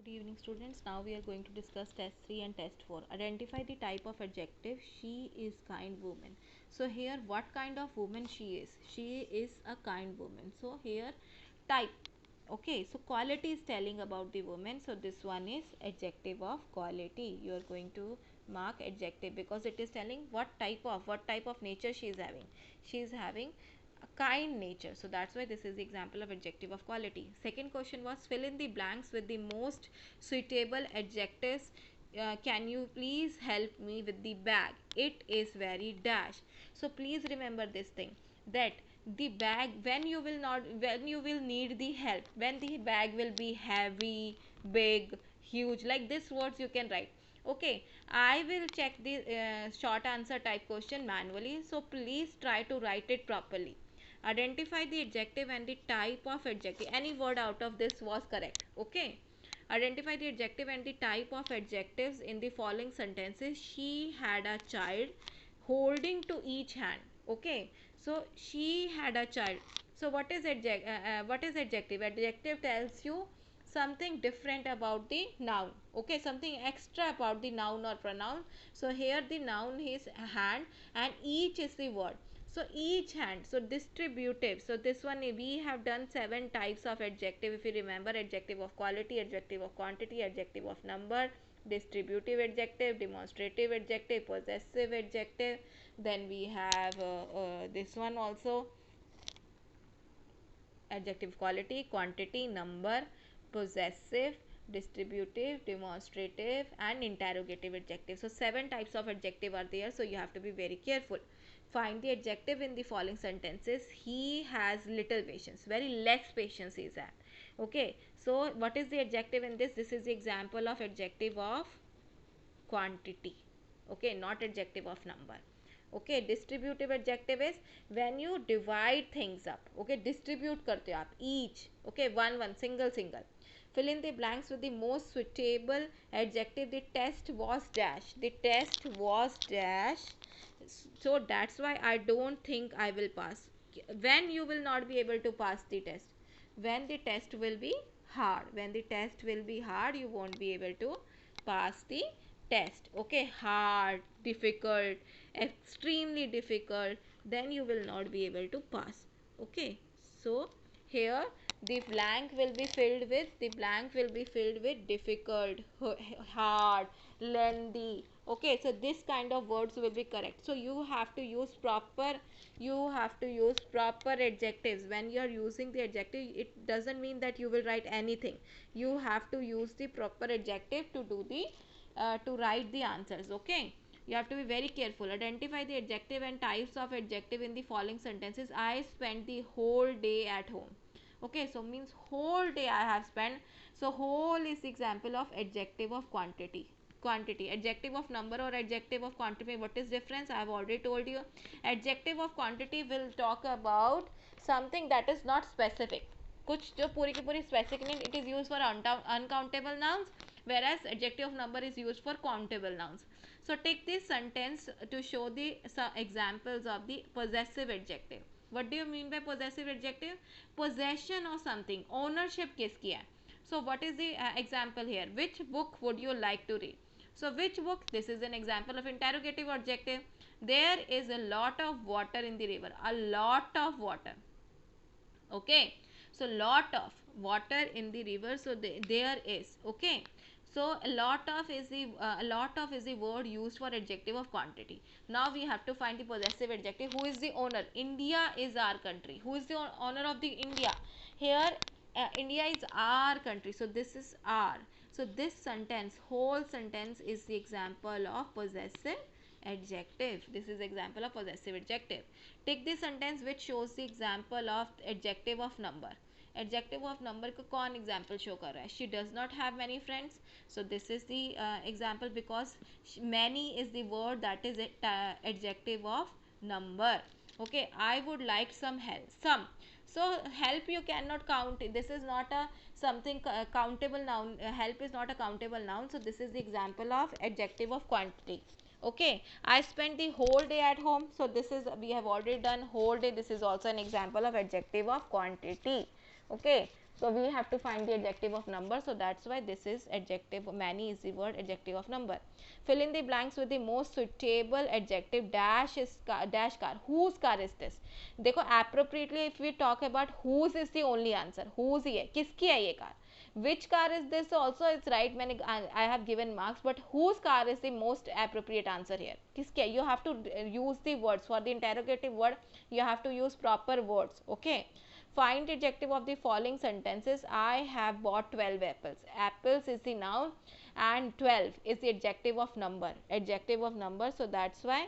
evening students. Now we are going to discuss test 3 and test 4. Identify the type of adjective. She is kind woman. So here what kind of woman she is? She is a kind woman. So here type. Okay, so quality is telling about the woman. So this one is adjective of quality. You are going to mark adjective because it is telling what type of nature she is having. She is having a kind nature, so that's why this is the example of adjective of quality. Second question was fill in the blanks with the most suitable adjectives. Can you please help me with the bag? It is very dash. So please remember this thing, that the bag, when you will need the help, when the bag will be heavy, big, huge, like this words you can write. Okay, I will check the short answer type question manually, so please try to write it properly. Identify the adjective and the type of adjective. Any word out of this was correct. Okay, identify the adjective and the type of adjectives in the following sentences. She had a child holding to each hand. Okay, so she had a child. So what is adjective? Adjective tells you something different about the noun. Okay, something extra about the noun or pronoun. So here the noun is hand and each is the word. So each hand, so distributive. So this one we have done 7 types of adjective. If you remember, adjective of quality, adjective of quantity, adjective of number, distributive adjective, demonstrative adjective, possessive adjective. Then we have this one also, adjective quality, quantity, number, possessive, distributive, demonstrative and interrogative adjective. So 7 types of adjective are there, so you have to be very careful. Find the adjective in the following sentences. He has little patience, very less patience is that. Okay, so what is the adjective in this? This is the example of adjective of quantity. Okay, not adjective of number. Okay, distributive adjective is when you divide things up. Okay, distribute karte ho aap each. Okay, one single. Fill in the blanks with the most suitable adjective. The test was dash. The test was dash. So that's why I don't think I will pass. When you will not be able to pass the test? When the test will be hard. When the test will be hard, you won't be able to pass the test. Okay, hard, difficult, extremely difficult, then you will not be able to pass. Okay, so here the blank will be filled with difficult, hard, lengthy. Okay, so this kind of words will be correct. So you have to use proper adjectives. When you are using the adjective, it doesn't mean that you will write anything. You have to use the proper adjective to do the to write the answers. Okay, you have to be very careful. Identify the adjective and types of adjective in the following sentences. I spent the whole day at home. Okay, so means whole day I have spent. So whole is the example of adjective of quantity. Adjective of number or adjective of quantity, what is difference? I have already told you. Adjective of quantity will talk about something that is not specific. कुछ जो पूरी की पूरी specific नहीं, it is used for uncountable nouns, whereas adjective of number is used for countable nouns. So take this sentence to show the examples of the possessive adjective. What do you mean by possessive adjective? Possession of something, ownership किसकी है? So what is the example here? Which book would you like to read? So which book? This is an example of interrogative adjective. There is a lot of water in the river. A lot of water. Okay, so lot of water in the river. So there is. Okay, so a lot of is the word used for adjective of quantity. Now we have to find the possessive adjective. Who is the owner? India is our country. Who is the owner of the India? Here India is our country, so this is our. So this sentence, whole sentence, is the example of possessive adjective. This is example of possessive adjective. Take this sentence which shows the example of adjective of number. Adjective of number का कौन example show कर रहा है? She does not have many friends. So this is the example, because many is the word that is adjective of number. Okay, I would like some help. Some. So help you cannot count. This is not a something countable noun. Help is not a countable noun. So this is the example of adjective of quantity. Okay, I spent the whole day at home. So this is, we have already done whole day. This is also an example of adjective of quantity. Okay, So we have to find the adjective of number. So that's why this is adjective. Many is the word adjective of number. Fill in the blanks with the most suitable adjective. Dash is car, dash car. Whose car is this? देखो appropriately if we talk about whose is the only answer. Whose ही है, किसकी है ये car? Which car is this? Also it's right. मैंने I have given marks, but whose car is the most appropriate answer here? किसकी है? You have to use the words for the interrogative word. You have to use proper words. Okay. Find the adjective of the following sentences. I have bought 12 apples. Apples is the noun and 12 is the adjective of number. Adjective of number. So that's why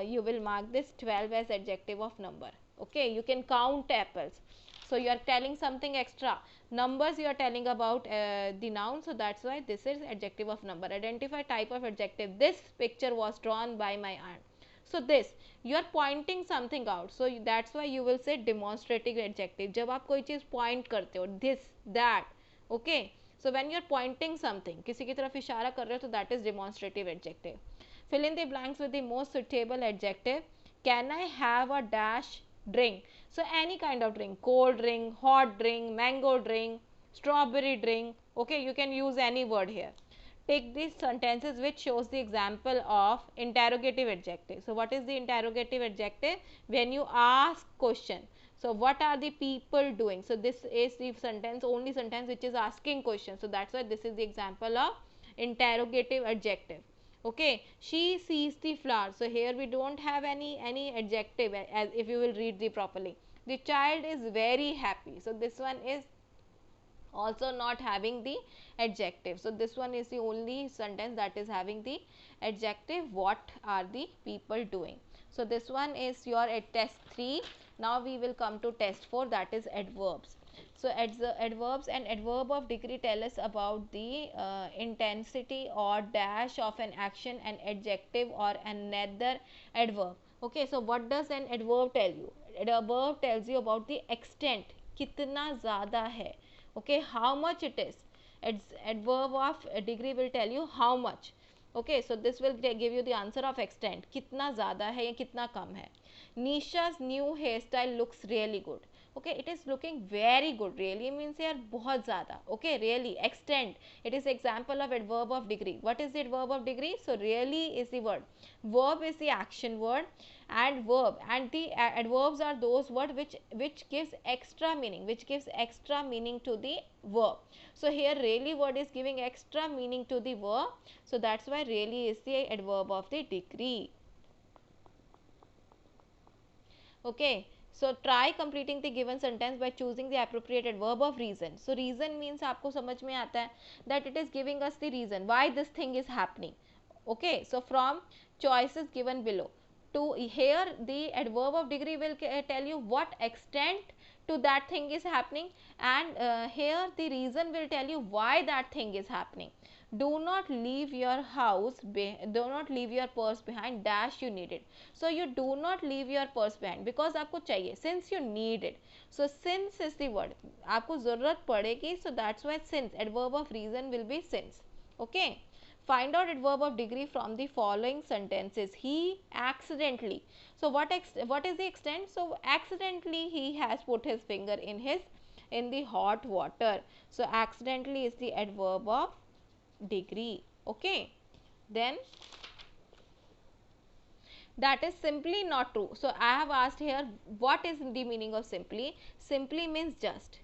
you will mark this 12 as adjective of number. Okay, you can count apples. So you are telling something extra. Numbers you are telling about the noun. So that's why this is adjective of number. Identify type of adjective. This picture was drawn by my aunt. So this you are pointing something out. So that's why you will say demonstrative adjective. जब आप कोई चीज़ point करते हो, this, that, okay. So when you are pointing something, किसी की तरफ इशारा कर रहे हो, तो that is demonstrative adjective. Fill in the blanks with the most suitable adjective. Can I have a dash drink? So any kind of drink, cold drink, hot drink, mango drink, strawberry drink. Okay, you can use any word here. Take these sentences which shows the example of interrogative adjective. So what is the interrogative adjective? When you ask question. So what are the people doing? So this is the sentence, only sentence which is asking question. So that's why this is the example of interrogative adjective. Okay, she sees the flower. So here we don't have any adjective, as if you will read the properly. The child is very happy. So this one is also not having the adjective. So this one is the only sentence that is having the adjective. What are the people doing? So this one is your at test 3. Now we will come to test 4, that is adverbs. So adverbs and adverb of degree tell us about the intensity or dash of an action, an adjective or another adverb. Okay, so what does an adverb tell you? Adverb tells you about the extent, कितना ज़्यादा है. Okay, how much it is. Adverb of degree will tell you how much. Okay, so this will give you the answer of extent, कितना ज़्यादा है या कितना कम है. Nisha's new hairstyle looks really good. Okay, it is looking very good. Really means यार बहुत ज़्यादा. Okay, really, extent. It is example of adverb of degree. What is the adverb of degree? So really is the word. Verb is the action word, and verb, and the adverbs are those words which gives extra meaning, which gives extra meaning to the verb. So here really word is giving extra meaning to the verb. So that's why really is the adverb of the degree. Okay, so try completing the given sentence by choosing the appropriate adverb of reason. So reason means आपको समझ में आता है that it is giving us the reason why this thing is happening. Okay, so from choices given below to here the adverb of degree will tell you what extent to that thing is happening, and here the reason will tell you why that thing is happening. Do not leave your house, do not leave your purse behind, dash you need it. So you do not leave your purse behind because आपको चाहिए, since you need it. So since is the word, आपको ज़रूरत पड़ेगी, so that's why since, adverb of reason will be since. Okay, find out adverb of degree from the following sentences. He accidentally, so what is the extent? So accidentally he has put his finger in the hot water. So accidentally is the adverb of degree. Okay, then that is simply not true. So I have asked here what is the meaning of simply. Simply means just.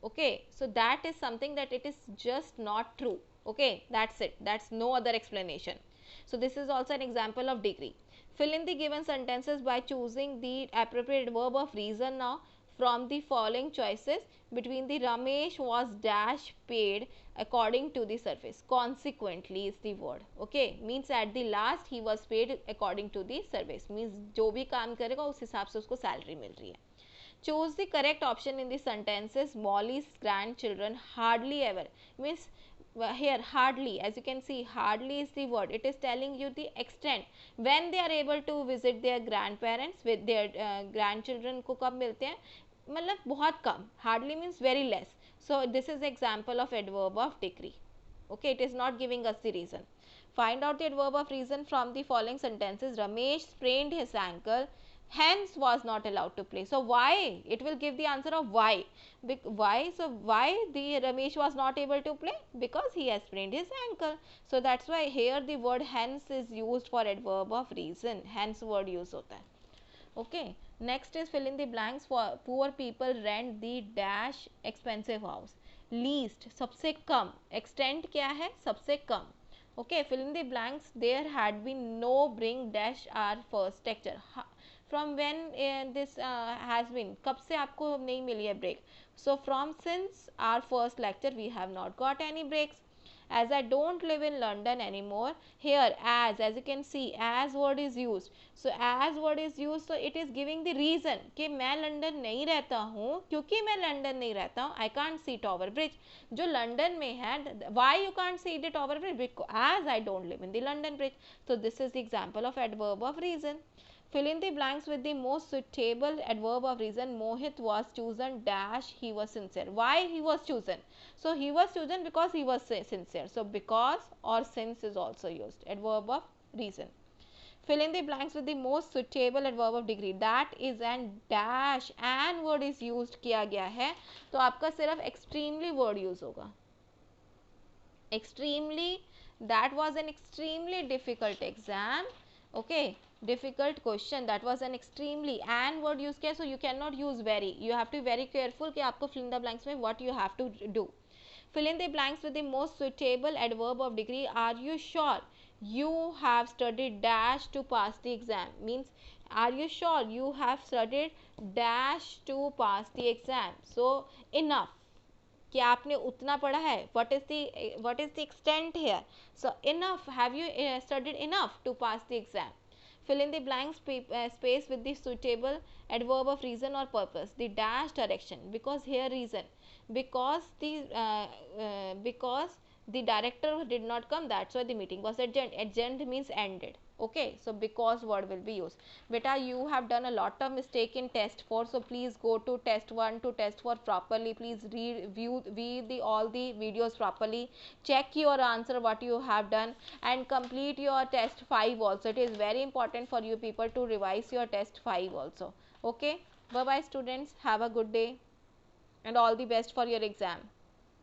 Okay, so that is something that it is just not true. Okay, that's it, that's no other explanation. So this is also an example of degree. Fill in the given sentences by choosing the appropriate verb of reason now from the following choices. Between the Ramesh was dash paid according to the service. Consequently is the word. Okay, means at the last he was paid according to the service. Means जो भी काम करेगा उस हिसाब से उसको salary मिल रही है. Choose the correct option in the sentences. Molly's grandchildren hardly ever, means here hardly, as you can see, hardly is the word. It is telling you the extent when they are able to visit their grandparents, with their grandchildren को कब मिलते हैं, मतलब बहुत कम. Hardly means very less. So this is example of adverb of degree. Okay, it is not giving us the reason. Find out the adverb of reason from the following sentences. Ramesh sprained his ankle hence was not allowed to play. So why? It will give the answer of why. Why? So why the Ramesh was not able to play? Because he has sprained his ankle. So that's why here the word hence is used for adverb of reason. Hence word use hota hai. Okay, next is fill in the blanks. For poor people rent the dash expensive house. Least, सबसे कम. Extent क्या है? सबसे कम. Okay, fill in the blanks. There had been no bring dash our first lecture. From when this has been, कब से आपको नहीं मिली है break? So from since our first lecture we have not got any breaks. As I don't live in London anymore, here as you can see, as word is used. So as word is used, so it is giving the reason कि मैं London नहीं रहता हूँ, क्योंकि मैं London नहीं रहता हूँ, I can't see Tower Bridge. जो लंदन में है, why you can't see the Tower Bridge? Because as I don't live in the London Bridge. So this is the example of adverb of reason. Fill in the blanks with the most suitable adverb of reason. Mohit was chosen dash he was sincere. Why he was chosen? So he was chosen because he was sincere. So because or since is also used. Adverb of reason. Fill in the blanks with the most suitable adverb of degree. That is an dash and word is used किया गया है. तो आपका सिर्फ extremely word use होगा. Extremely, that was an extremely difficult exam. Okay, difficult question, that was an extremely and word use किया, so you cannot use very. You have to be very careful कि आपको fill in the blanks में what you have to do. Fill in the blanks with the most suitable adverb of degree. Are you sure you have studied dash to pass the exam? Means, are you sure you have studied dash to pass the exam? So enough, कि आपने उतना पढ़ा है. what is the extent here? So enough, have you studied enough to pass the exam? Fill in the blank space with the suitable adverb of reason or purpose. The dash direction, because here reason, because the director did not come, that's why the meeting was adjourned. Adjourned means ended. Okay, so because word will be used. Beta, you have done a lot of mistake in test 4, so please go to test 1 to test 4 properly. Please review all the videos properly, check your answer what you have done, and complete your test 5 also. It is very important for you people to revise your test 5 also. Okay, bye bye students, have a good day and all the best for your exam.